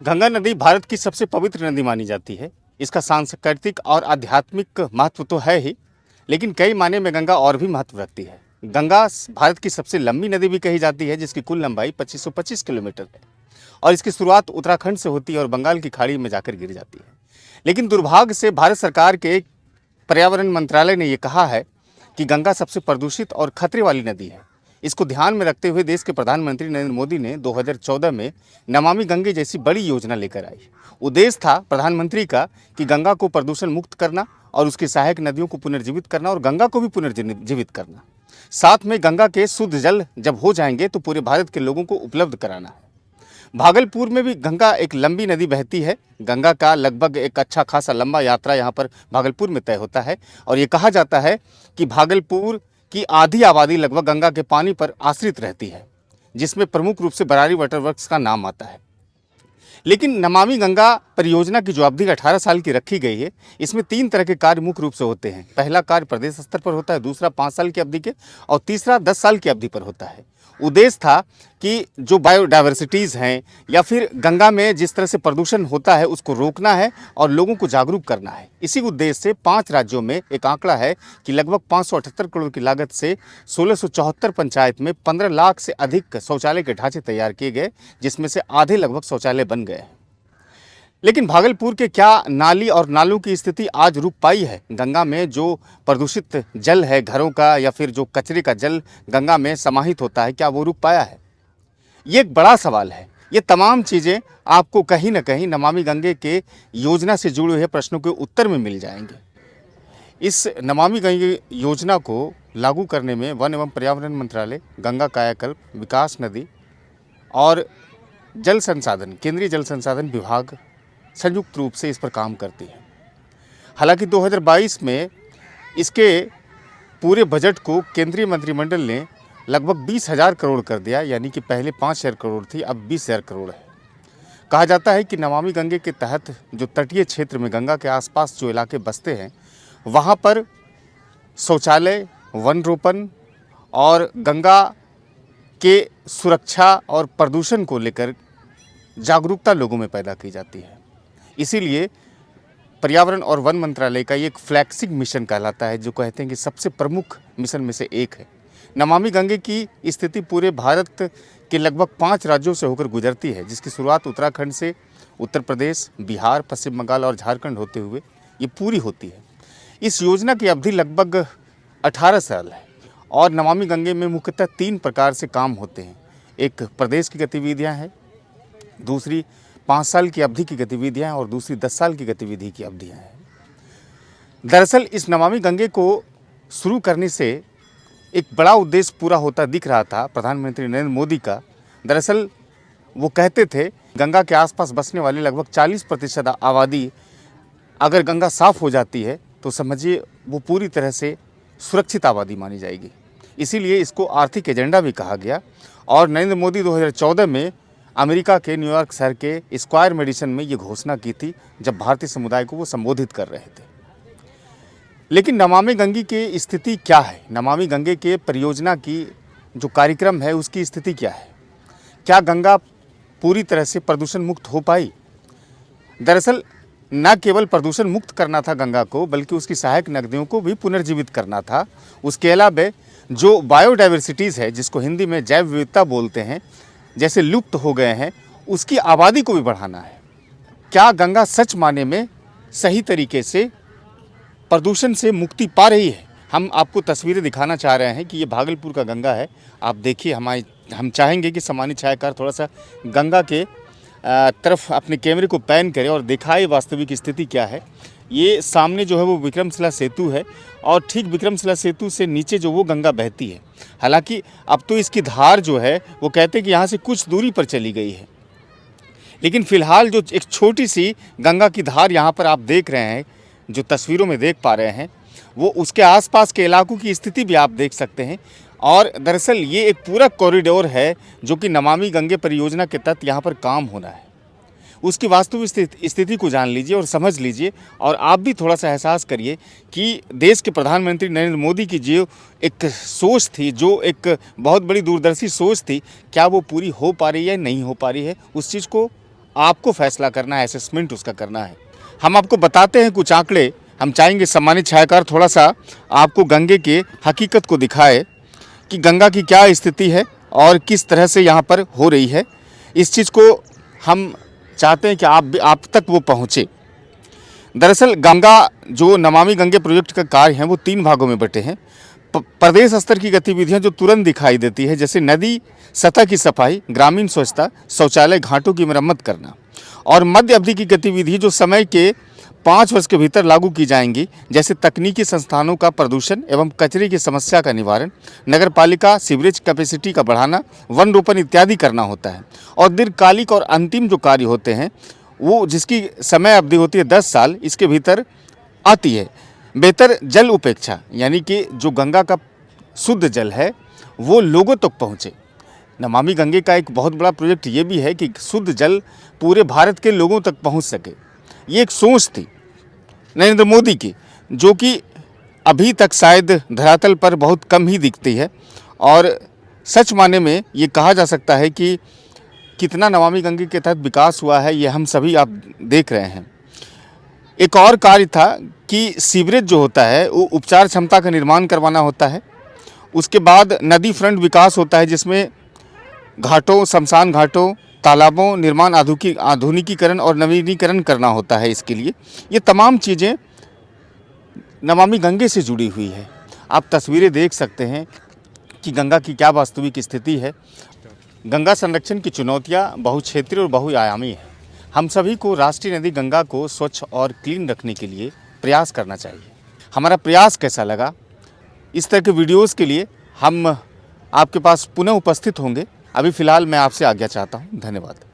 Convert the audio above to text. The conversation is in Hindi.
गंगा नदी भारत की सबसे पवित्र नदी मानी जाती है। इसका सांस्कृतिक और आध्यात्मिक महत्व तो है ही, लेकिन कई मायने में गंगा और भी महत्व रखती है। गंगा भारत की सबसे लंबी नदी भी कही जाती है, जिसकी कुल लंबाई 2525 किलोमीटर है और इसकी शुरुआत उत्तराखंड से होती है और बंगाल की खाड़ी में जाकर गिर जाती है। लेकिन दुर्भाग्य से भारत सरकार के पर्यावरण मंत्रालय ने यह कहा है कि गंगा सबसे प्रदूषित और खतरे वाली नदी है। इसको ध्यान में रखते हुए देश के प्रधानमंत्री नरेंद्र मोदी ने 2014 में नमामि गंगे जैसी बड़ी योजना लेकर आई। उद्देश्य था प्रधानमंत्री का कि गंगा को प्रदूषण मुक्त करना और उसकी सहायक नदियों को पुनर्जीवित करना और गंगा को भी पुनर्जीवित करना। साथ में गंगा के शुद्ध जल जब हो जाएंगे तो पूरे भारत के लोगों को उपलब्ध कराना है। भागलपुर में भी गंगा एक लंबी नदी बहती है। गंगा का लगभग एक अच्छा खासा लंबा यात्रा यहाँ पर भागलपुर में तय होता है और ये कहा जाता है कि भागलपुर की आधी आबादी लगभग गंगा के पानी पर आश्रित रहती है, जिसमें प्रमुख रूप से बरारी वाटर वर्क्स का नाम आता है। लेकिन नमामि गंगा परियोजना की जो अवधि 18 साल की रखी गई है, इसमें 3 तरह के कार्य मुख्य रूप से होते हैं। पहला कार्य प्रदेश स्तर पर होता है, दूसरा 5 साल की अवधि के और तीसरा 10 साल की अवधि पर होता है। उद्देश्य था कि जो बायोडाइवर्सिटीज़ हैं या फिर गंगा में जिस तरह से प्रदूषण होता है उसको रोकना है और लोगों को जागरूक करना है। इसी उद्देश्य से 5 राज्यों में एक आंकड़ा है कि लगभग 578 करोड़ की लागत से 1674 पंचायत में 15 लाख से अधिक शौचालय के ढांचे तैयार किए गए, जिसमें से आधे लगभग शौचालय बन गए हैं। लेकिन भागलपुर के क्या नाली और नालों की स्थिति आज रुक पाई है? गंगा में जो प्रदूषित जल है घरों का या फिर जो कचरे का जल गंगा में समाहित होता है, क्या वो रुक पाया है? ये एक बड़ा सवाल है। ये तमाम चीज़ें आपको कहीं ना कहीं नमामि गंगे के योजना से जुड़े हुए प्रश्नों के उत्तर में मिल जाएंगे। इस नमामि गंगे योजना को लागू करने में वन एवं पर्यावरण मंत्रालय, गंगा कायाकल्प, विकास नदी और जल संसाधन, केंद्रीय जल संसाधन विभाग संयुक्त रूप से इस पर काम करती है। हालांकि 2022 में इसके पूरे बजट को केंद्रीय मंत्रिमंडल ने लगभग 20,000 करोड़ कर दिया, यानी कि पहले 5,000 करोड़ थी, अब 20,000 करोड़ है। कहा जाता है कि नमामि गंगे के तहत जो तटीय क्षेत्र में गंगा के आसपास जो इलाके बसते हैं, वहाँ पर शौचालय, वन रोपण और गंगा के सुरक्षा और प्रदूषण को लेकर जागरूकता लोगों में पैदा की जाती है। इसीलिए पर्यावरण और वन मंत्रालय का ये एक फ्लैगशिप मिशन कहलाता है, जो कहते हैं कि सबसे प्रमुख मिशन में से एक है। नमामि गंगे की स्थिति पूरे भारत के लगभग 5 राज्यों से होकर गुजरती है, जिसकी शुरुआत उत्तराखंड से उत्तर प्रदेश, बिहार, पश्चिम बंगाल और झारखंड होते हुए ये पूरी होती है। इस योजना की अवधि लगभग 18 साल है और नमामि गंगे में मुख्यतः 3 प्रकार से काम होते हैं। एक प्रदेश की गतिविधियाँ हैं, दूसरी 5 साल की अवधि की गतिविधियाँ और दूसरी 10 साल की गतिविधि की अवधियाँ हैं। दरअसल इस नमामि गंगे को शुरू करने से एक बड़ा उद्देश्य पूरा होता दिख रहा था प्रधानमंत्री नरेंद्र मोदी का। दरअसल वो कहते थे गंगा के आसपास बसने वाली लगभग 40% आबादी अगर गंगा साफ़ हो जाती है तो समझिए वो पूरी तरह से सुरक्षित आबादी मानी जाएगी। इसीलिए इसको आर्थिक एजेंडा भी कहा गया और नरेंद्र मोदी 2014 में अमेरिका के न्यूयॉर्क शहर के स्क्वायर मेडिसन में ये घोषणा की थी, जब भारतीय समुदाय को वो संबोधित कर रहे थे। लेकिन नमामि गंगे की स्थिति क्या है? नमामि गंगे के परियोजना की जो कार्यक्रम है उसकी स्थिति क्या है? क्या गंगा पूरी तरह से प्रदूषण मुक्त हो पाई? दरअसल न केवल प्रदूषण मुक्त करना था गंगा को, बल्कि उसकी सहायक नदियों को भी पुनर्जीवित करना था। उसके अलावा जो बायोडाइवर्सिटीज़ है, जिसको हिंदी में जैव विविधता बोलते हैं, जैसे लुप्त हो गए हैं, उसकी आबादी को भी बढ़ाना है। क्या गंगा सच माने में सही तरीके से प्रदूषण से मुक्ति पा रही है? हम आपको तस्वीरें दिखाना चाह रहे हैं कि ये भागलपुर का गंगा है। आप देखिए, हम चाहेंगे कि सम्मानित छायाकार थोड़ा सा गंगा के तरफ अपने कैमरे को पैन करें और दिखाए वास्तविक स्थिति क्या है। ये सामने जो है वो विक्रमशिला सेतु है और ठीक विक्रमशिला सेतु से नीचे जो वो गंगा बहती है। हालांकि अब तो इसकी धार जो है वो कहते हैं कि यहाँ से कुछ दूरी पर चली गई है, लेकिन फ़िलहाल जो एक छोटी सी गंगा की धार यहाँ पर आप देख रहे हैं, जो तस्वीरों में देख पा रहे हैं, वो उसके आसपास के इलाकों की स्थिति भी आप देख सकते हैं। और दरअसल ये एक पूरा कॉरिडोर है जो कि नमामि गंगे परियोजना के तहत यहाँ पर काम होना है। उसकी वास्तविक स्थिति को जान लीजिए और समझ लीजिए और आप भी थोड़ा सा एहसास करिए कि देश के प्रधानमंत्री नरेंद्र मोदी की जो एक सोच थी, जो एक बहुत बड़ी दूरदर्शी सोच थी, क्या वो पूरी हो पा रही है, नहीं हो पा रही है। उस चीज़ को आपको फैसला करना है, असेसमेंट उसका करना है। हम आपको बताते हैं कुछ आंकड़े। हम चाहेंगे सम्मानित छायाकार थोड़ा सा आपको गंगे के हकीकत को दिखाए कि गंगा की क्या स्थिति है और किस तरह से यहाँ पर हो रही है। इस चीज़ को हम चाहते हैं कि आप तक वो पहुँचे। दरअसल गंगा जो नमामि गंगे प्रोजेक्ट का कार्य है वो 3 भागों में बटे हैं। प्रदेश स्तर की गतिविधियां जो तुरंत दिखाई देती है, जैसे नदी सतह की सफाई, ग्रामीण स्वच्छता, शौचालय, घाटों की मरम्मत करना, और मध्य अवधि की गतिविधि जो समय के 5 वर्ष के भीतर लागू की जाएंगी, जैसे तकनीकी संस्थानों का प्रदूषण एवं कचरे की समस्या का निवारण, नगर पालिका सीवरेज कैपेसिटी का बढ़ाना, वन रोपण इत्यादि करना होता है। और दीर्घकालिक और अंतिम जो कार्य होते हैं वो जिसकी समय अवधि होती है 10 साल, इसके भीतर आती है बेहतर जल उपेक्षा, यानी कि जो गंगा का शुद्ध जल है वो लोगों तक पहुँचे। नमामि गंगे का एक बहुत बड़ा प्रोजेक्ट ये भी है कि शुद्ध जल पूरे भारत के लोगों तक पहुँच सके। ये एक सोच थी नरेंद्र मोदी की, जो कि अभी तक शायद धरातल पर बहुत कम ही दिखती है। और सच माने में ये कहा जा सकता है कि कितना नमामि गंगे के तहत विकास हुआ है ये हम सभी आप देख रहे हैं। एक और कार्य था कि सीवरेज जो होता है वो उपचार क्षमता का निर्माण करवाना होता है। उसके बाद नदी फ्रंट विकास होता है, जिसमें घाटों, शमशान घाटों, तालाबों निर्माण आधुनिकीकरण और नवीनीकरण करना होता है। इसके लिए ये तमाम चीज़ें नमामि गंगे से जुड़ी हुई है। आप तस्वीरें देख सकते हैं कि गंगा की क्या वास्तविक स्थिति है। गंगा संरक्षण की चुनौतियाँ बहुक्षेत्रीय और बहुआयामी है। हम सभी को राष्ट्रीय नदी गंगा को स्वच्छ और क्लीन रखने के लिए प्रयास करना चाहिए। हमारा प्रयास कैसा लगा, इस तरह के वीडियोस के लिए हम आपके पास पुनः उपस्थित होंगे। अभी फ़िलहाल मैं आपसे आज्ञा चाहता हूँ। धन्यवाद।